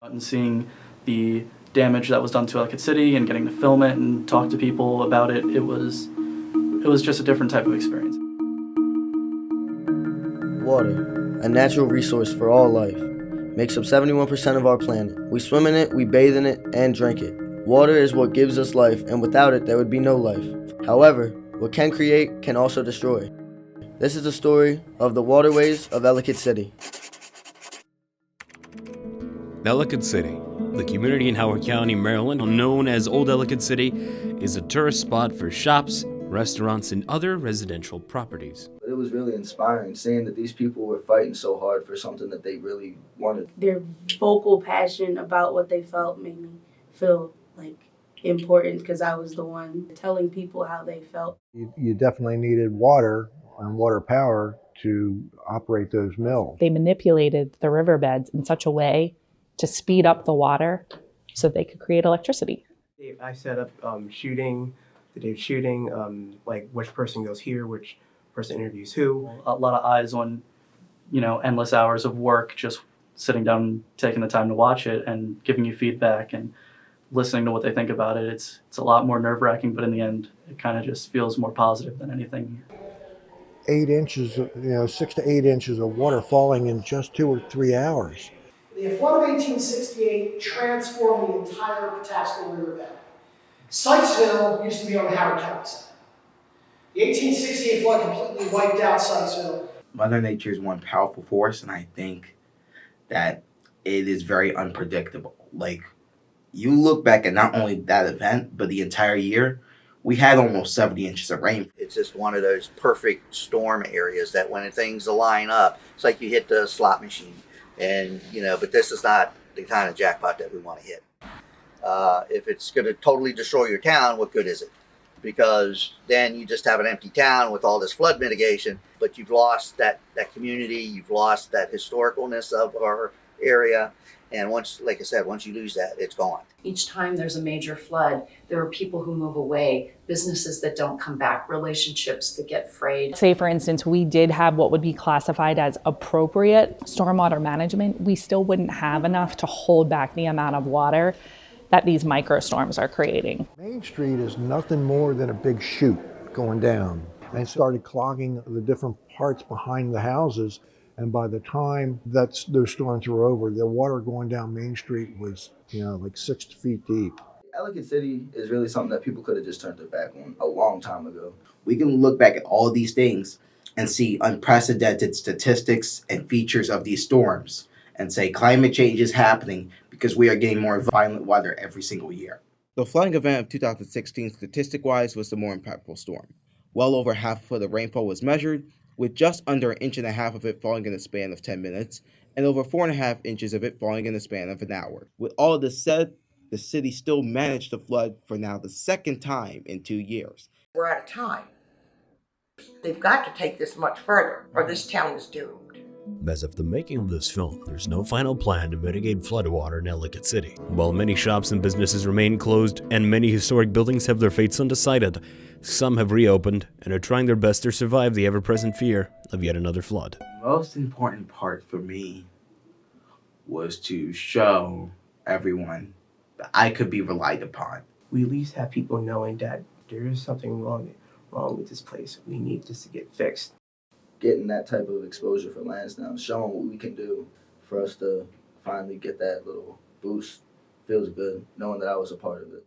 And seeing the damage that was done to Ellicott City and getting to film it and talk to people about it, it was just a different type of experience. Water, a natural resource for all life, makes up 71% of our planet. We swim in it, we bathe in it, and drink it. Water is what gives us life, and without it, there would be no life. However, what can create can also destroy. This is the story of the Waterways of Ellicott City. Ellicott City, the community in Howard County, Maryland, known as Old Ellicott City, is a tourist spot for shops, restaurants, and other residential properties. It was really inspiring seeing that these people were fighting so hard for something that they really wanted. Their vocal passion about what they felt made me feel like important because I was the one telling people how they felt. You definitely needed water and water power to operate those mills. They manipulated the riverbeds in such a way to speed up the water so they could create electricity. I set up the day of shooting, like which person goes here, which person interviews who. A lot of eyes on, endless hours of work, just sitting down, taking the time to watch it and giving you feedback and listening to what they think about it. It's a lot more nerve-wracking, but in the end, it kind of just feels more positive than anything. 8 inches, 6 to 8 inches of water falling in just 2 or 3 hours. The flood of 1868 transformed the entire Patapsco River Valley. Sykesville used to be on the Howard County side. The 1868 flood completely wiped out Sykesville. Mother Nature is one powerful force, and I think that it is very unpredictable. Like, you look back at not only that event, but the entire year, we had almost 70 inches of rain. It's just one of those perfect storm areas that when things line up, it's like you hit the slot machine. And, but this is not the kind of jackpot that we want to hit. If it's going to totally destroy your town, what good is it? Because then you just have an empty town with all this flood mitigation, but you've lost that community, you've lost that historicalness of our area. And once you lose that, it's gone. Each time there's a major flood, there are people who move away, businesses that don't come back, relationships that get frayed. Say, for instance, we did have what would be classified as appropriate stormwater management. We still wouldn't have enough to hold back the amount of water that these microstorms are creating. Main Street is nothing more than a big chute going down. And it started clogging the different parts behind the houses. And by the time those storms were over, the water going down Main Street was, like 6 feet deep. Ellicott City is really something that people could have just turned their back on a long time ago. We can look back at all these things and see unprecedented statistics and features of these storms and say climate change is happening because we are getting more violent weather every single year. The flooding event of 2016, statistic-wise, was the more impactful storm. Well over half of the rainfall was measured, with just under 1.5 inches of it falling in the span of 10 minutes, and over 4.5 inches of it falling in the span of an hour. With all of this said, the city still managed to flood for now the second time in 2 years. We're out of time. They've got to take this much further, or this town is doomed. As of the making of this film, there's no final plan to mitigate floodwater in Ellicott City. While many shops and businesses remain closed and many historic buildings have their fates undecided, some have reopened and are trying their best to survive the ever-present fear of yet another flood. The most important part for me was to show everyone that I could be relied upon. We at least have people knowing that there is something wrong with this place. We need this to get fixed. Getting that type of exposure for Lansdowne, showing what we can do for us to finally get that little boost feels good, knowing that I was a part of it.